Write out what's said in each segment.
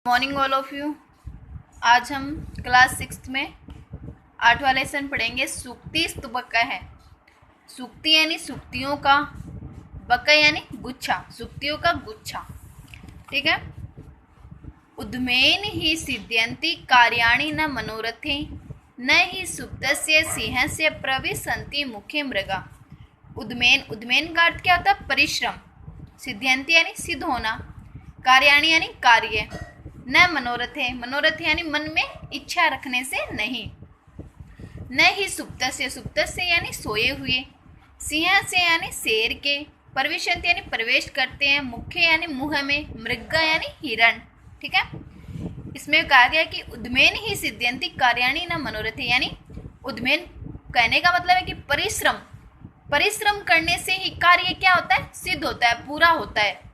Morning all of you. आज हम class 6 में 8वां लेसन पढ़ेंगे। सूक्ति स्तुबका है। सूक्ति यानी सूक्तियों का, बका यानी गुच्छा, सूक्तियों का गुच्छा। ठीक है। उद्मेन ही सिद्ध्यन्ति कार्याणि न मनोरथे न ही सुप्तस्य सिंहस्य प्रविशन्ति मुखे मृगा। उद्मेन, उद्मेन का अर्थ क्या होता है? परिश्रम। सिद्ध्यन्ति यानी सिद्ध होना, कार्याणि यानी कार्य, न मनोरथे, मनोरथ यानी मन में इच्छा रखने से नहीं, न ही सुप्तस्य, सुप्तस्य यानी सोए हुए, सिंह से यानी शेर के, प्रविशन्ति यानी प्रवेश करते हैं, मुखे यानी मुँह में, मृगा यानी हिरण। ठीक है। इसमें कहा गया कि उद्मेन ही सिद्ध्यन्ति कार्याणि न मनोरथे, यानी उद्मेन कहने का मतलब है कि परिश्रम, परिश्रम करने से ही कार्य क्या होता है? सिद्ध होता है, पूरा होता है।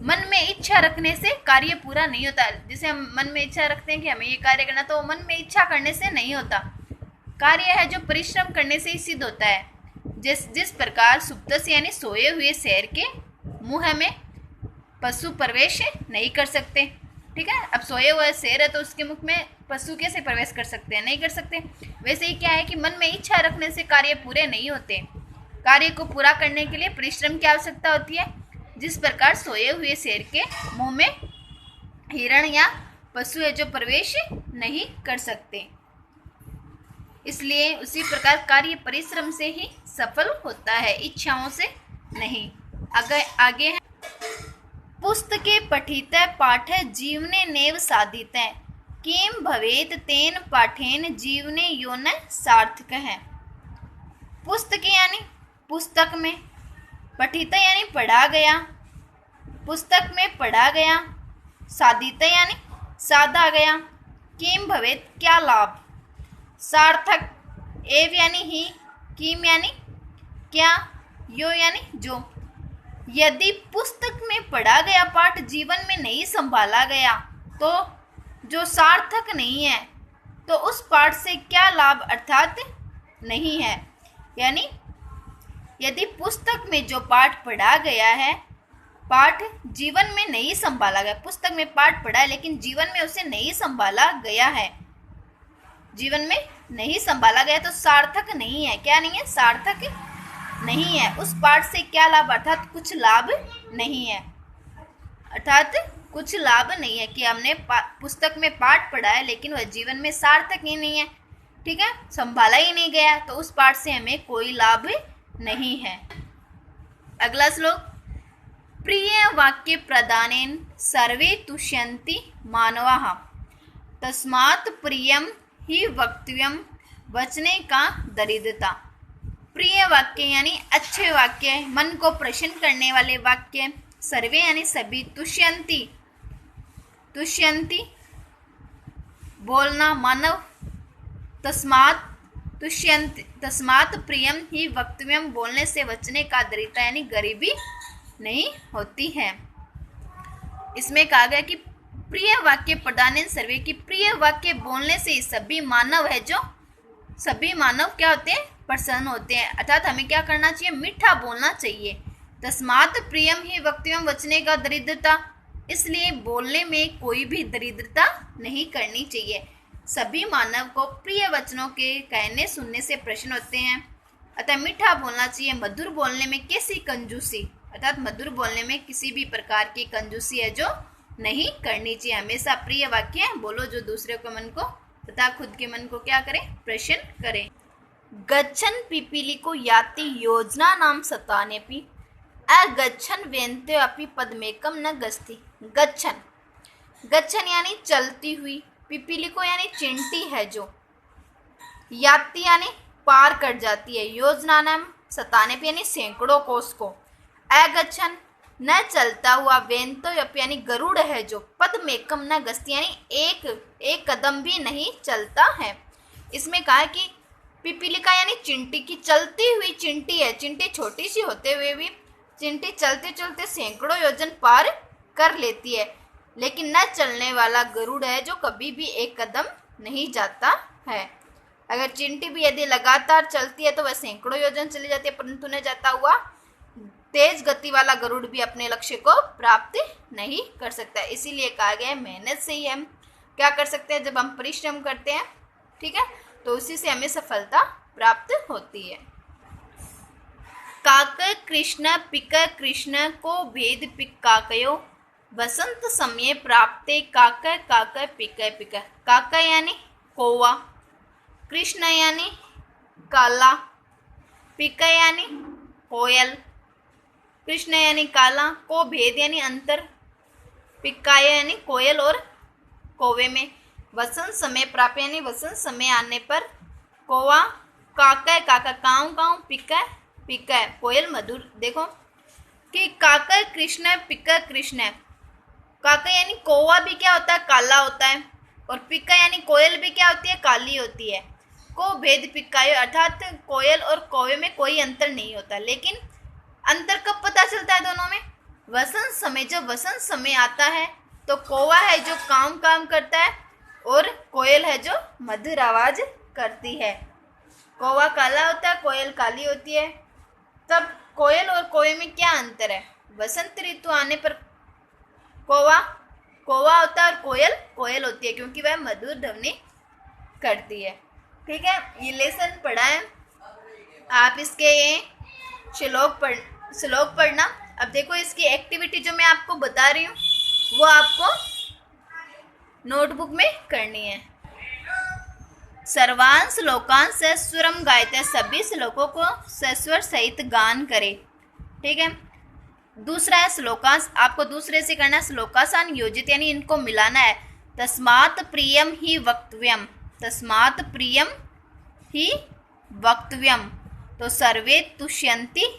मन में इच्छा रखने से कार्य पूरा नहीं होता। जैसे हम मन में इच्छा रखते हैं कि हमें ये कार्य करना, तो मन में इच्छा करने से नहीं होता। कार्य है जो परिश्रम करने से ही सिद्ध होता है। जिस प्रकार सुप्त यानी सोए हुए शेर के मुंह में पशु प्रवेश नहीं कर सकते। ठीक है। अब सोए हुआ शेर है तो उसके मुख में पशु कैसे प्रवेश कर सकते हैं? नहीं कर सकते। वैसे ही क्या है कि मन में इच्छा रखने से कार्य पूरे नहीं होते। कार्य को पूरा करने के लिए परिश्रम की आवश्यकता होती है। जिस प्रकार सोए हुए शेर के मुंह में हिरण या पशु है जो प्रवेश नहीं कर सकते, इसलिए उसी प्रकार कार्य परिश्रम से ही सफल होता है, इच्छाओं से नहीं। आगे है पुस्तके पठित पाठ जीवने नेव साधित किम भवेत तेन पाठेन जीवने यो न सार्थक है। पुस्तक यानी पुस्तक में, पठित यानी पढ़ा गया, पुस्तक में पढ़ा गया, साधित यानी साधा गया, किम भवेत क्या लाभ, सार्थक, एव यानी ही, किम यानी क्या, यो यानी जो। यदि पुस्तक में पढ़ा गया पाठ जीवन में नहीं संभाला गया तो जो सार्थक नहीं है, तो उस पाठ से क्या लाभ अर्थात नहीं है। यानी यदि पुस्तक में जो पाठ पढ़ा गया है, पाठ जीवन में नहीं संभाला गया, पुस्तक में पाठ पढ़ा है लेकिन जीवन में उसे नहीं संभाला गया है, जीवन में नहीं संभाला गया तो सार्थक नहीं है। क्या नहीं है? सार्थक नहीं है। उस पाठ से क्या लाभ अर्थात कुछ लाभ नहीं है, अर्थात कुछ लाभ नहीं है कि हमने पुस्तक में पाठ पढ़ा है लेकिन वह जीवन में सार्थक ही नहीं है। ठीक है। संभाला ही नहीं गया तो उस पाठ से हमें कोई लाभ नहीं है। अगला श्लोक, प्रिय वाक्य प्रदानेन सर्वे तुष्यन्ति मानवाः तस्मात् प्रियम ही वक्तव्यम वचने का दरिद्रता। प्रिय वाक्य यानी अच्छे वाक्य, मन को प्रसन्न करने वाले वाक्य, सर्वे यानी सभी, तुष्यन्ति, तुष्यन्ति बोलना, मानव, तस्मात् तुष्यन्ति, तस्मात् प्रियम ही वक्तव्यम बोलने से वचने का दरिद्रता यानी गरीबी नहीं होती है। इसमें कहा गया कि प्रिय वाक्य प्रदान सर्वे की, प्रिय वाक्य बोलने से सभी मानव है जो, सभी मानव क्या होते हैं? प्रसन्न होते हैं। अर्थात हमें क्या करना चाहिए? मीठा बोलना चाहिए। तस्मात् प्रियम ही वक्तव्यम वचने का दरिद्रता, इसलिए बोलने में कोई भी दरिद्रता नहीं करनी चाहिए। सभी मानव को प्रिय वचनों के कहने सुनने से प्रसन्न होते हैं, अतः मीठा बोलना चाहिए। मधुर बोलने में कैसी कंजूसी, अर्थात मधुर बोलने में किसी भी प्रकार की कंजूसी है जो नहीं करनी चाहिए। हमेशा प्रिय वाक्य बोलो जो दूसरे के मन को तथा खुद के मन को क्या करें? प्रसन्न करें। गच्छन पिपीलिको याति योजना नाम सतानेपि अगच्छन वेन्ते अपि पदमेकम न गस्ति। गच्छन, गच्छन यानी चलती हुई, पिपीलिको यानी चिंटी है जो, याति यानी पार कर जाती है, योजना नाम सतानेपि यानी सैकड़ों कोस को, अगच्छन न चलता हुआ, वेन्तो यानी गरुड़ है जो, पदमेकम न गस्ति यानी एक कदम भी नहीं चलता है। इसमें कहा है कि पिपीलिका यानी चिंटी की, चलती हुई चिंटी है, चिंटी छोटी सी होते हुए भी चिंटी चलते चलते सैकड़ों योजन पार कर लेती है, लेकिन न चलने वाला गरुड़ है जो कभी भी एक कदम नहीं जाता है। अगर चिंटी भी यदि लगातार चलती है तो वह सैकड़ों योजन चली जाती है, परंतु न जाता हुआ तेज गति वाला गरुड़ भी अपने लक्ष्य को प्राप्त नहीं कर सकता। इसीलिए कहा गया है मेहनत से ही हम क्या कर सकते हैं, जब हम परिश्रम करते हैं, ठीक है, तो उसी से हमें सफलता प्राप्त होती है। काक कृष्ण पिक कृष्ण को भेद पिक काकयो, वसंत समय प्राप्ते काक काक पिक पिक। काका यानी कौवा, कृष्ण यानी काला, पिक यानी कोयल, कृष्ण यानी काला, को भेद यानी अंतर, पिकाय यानी कोयल और कौवे में, वसंत समय प्राप्त यानी वसंत समय आने पर, कौवा काका काका काऊ काऊ, पिका पिका कोयल मधुर। देखो कि काका कृष्ण पिका कृष्ण, काका यानी कौवा भी क्या होता है, काला होता है, और पिका यानी कोयल भी क्या होती है, काली होती है। को भेद पिकायो अर्थात कोयल और कौवे में कोई अंतर नहीं होता, लेकिन अंतर कब पता चलता है दोनों में, वसंत समय। जब वसंत समय आता है तो कौवा है जो काम काम करता है और कोयल है जो मधुर आवाज करती है। कौवा काला होता है, कोयल काली होती है। तब कोयल और कौवे में क्या अंतर है, वसंत ऋतु आने पर कौवा कौवा होता है और कोयल कोयल होती है, क्योंकि वह मधुर ध्वनि करती है। ठीक है, ये लेसन पढ़ा है, आप इसके ये श्लोक पढ़ना। अब देखो इसकी एक्टिविटी जो मैं आपको बता रही हूँ वो आपको नोटबुक में करनी है। सर्वान श्लोकान सस्वरम गायते, सभी श्लोकों को सस्वर सहित गान करे। ठीक है, दूसरा है श्लोकास, आपको दूसरे से करना है श्लोकासान योजित, यानी इनको मिलाना है। तस्मात् प्रियम ही वक्तव्यम, तस्मात् प्रियम ही वक्तव्यम, तो सर्वे तुष्यन्ति,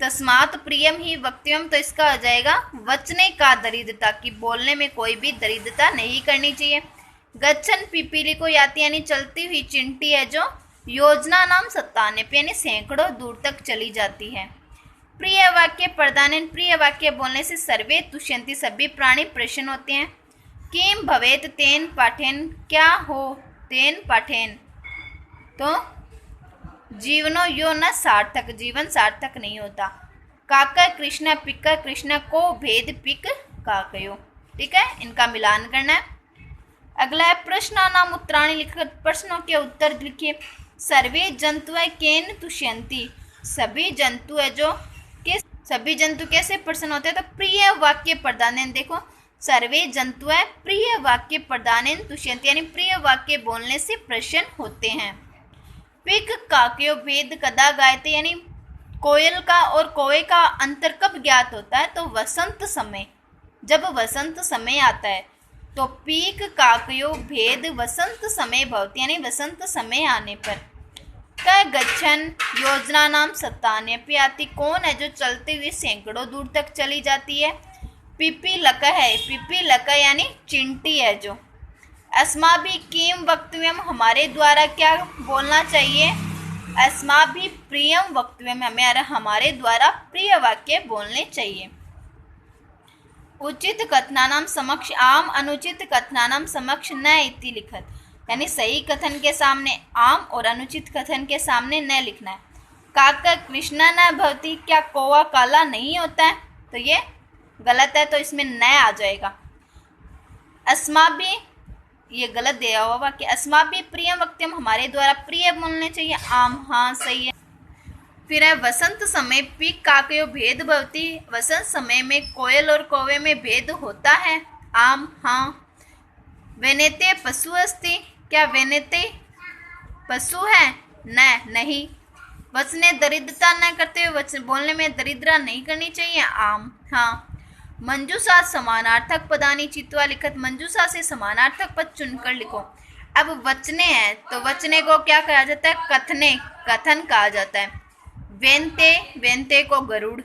तस्मात् प्रियम ही वक्तव्यम, तो इसका आ जाएगा वचने का दरिद्रता, कि बोलने में कोई भी दरिद्रता नहीं करनी चाहिए। गच्छन पिपीली को याति, यानी चलती हुई चिंटी है जो योजना नाम सत्ताने पे, यानी सैकड़ों दूर तक चली जाती है। प्रिय वाक्य प्रदान, प्रिय वाक्य बोलने से सर्वे तुष्यन्ति, सभी प्राणी प्रसन्न होते हैं। किम भवेत तेन पाठेन, क्या हो तेन पाठेन, तो जीवनो यो न सार्थक, जीवन सार्थक नहीं होता। काका कृष्ण पिका कृष्ण को भेद पिक काकयो। ठीक है, इनका मिलान करना है। अगला है प्रश्न नाम उत्तराणी, लिखकर प्रश्नों के उत्तर लिखिए। सर्वे जंतु है केन तुष्यन्ति, सभी जंतु है जो के, सभी जंतु कैसे प्रसन्न होते हैं, तो प्रिय वाक्य प्रदान। देखो सर्वे जंतु है प्रिय वाक्य प्रदान तुष्यन्ति, यानी प्रिय वाक्य बोलने से प्रसन्न होते हैं। पिक काकयो भेद कदा गायते, यानी कोयल का और कौवे का अंतर कब ज्ञात होता है, तो वसंत समय, जब वसंत समय आता है। तो पीक काकयो भेद वसंत समय भवति, यानी वसंत समय आने पर। क गच्छन योजना नाम सत्तान्य आती, कौन है जो चलते हुए सैकड़ों दूर तक चली जाती है। पिपी लक है, पिपी लक यानी चिंटी है जो। अस्मा भी किम वक्तव्यम, हमारे द्वारा क्या बोलना चाहिए, अस्मा भी प्रियम वक्तव्यम, हमें हमारे द्वारा प्रिय वाक्य बोलने चाहिए। उचित कथनानाम समक्ष आम, अनुचित कथनानाम समक्ष न इति लिखत, यानी सही कथन के सामने आम और अनुचित कथन के सामने न लिखना है। काका कृष्णा न भवति, क्या कौवा काला नहीं होता है, तो ये गलत है, तो इसमें न आ जाएगा। अस्मा भी, ये गलत दिया हुआ वाक्य, अस्मा भी प्रिय वक्तव्यम, हमारे द्वारा प्रिय बोलने चाहिए। आम, हाँ सही है। फिर है वसंत समय पीक काकयो भेद भवति, वसंत समय में कोयल और कौवे में भेद होता है। आम, हाँ। वेनेते पशु अस्ति, क्या वेनेते पशु है, न नहीं। वचने दरिद्रता न करते हुए, वचन बोलने में दरिद्रता नहीं करनी चाहिए। आम, हाँ। मंजूषा समानार्थक पदानी चित्वा लिखत, मंजूषा से समानार्थक पद चुनकर लिखो। अब वचने हैं तो वचने को क्या कहा जाता है, कथने, कथन कहा जाता है। वेन्ते, वेन्ते को गरुड़।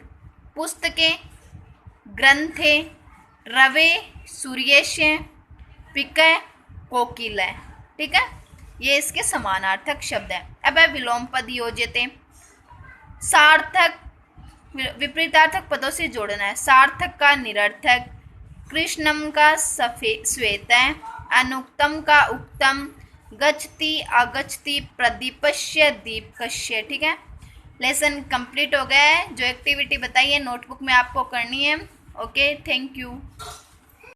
पुस्तके, ग्रंथे, रवे सूर्येश, पिकै कोकिल। ठीक है, ये इसके समानार्थक शब्द है। अब है विलोम पद योज्यते, सार्थक विपरीतार्थक पदों से जोड़ना है। सार्थक का निरर्थक, कृष्णम का श्वेत, अनुक्तम का उक्तम, गच्छति अगच्छति, प्रदीपस्य दीपकस्य। ठीक है, लेसन कंप्लीट हो गया है। जो एक्टिविटी बताई है नोटबुक में आपको करनी है। Okay, thank you.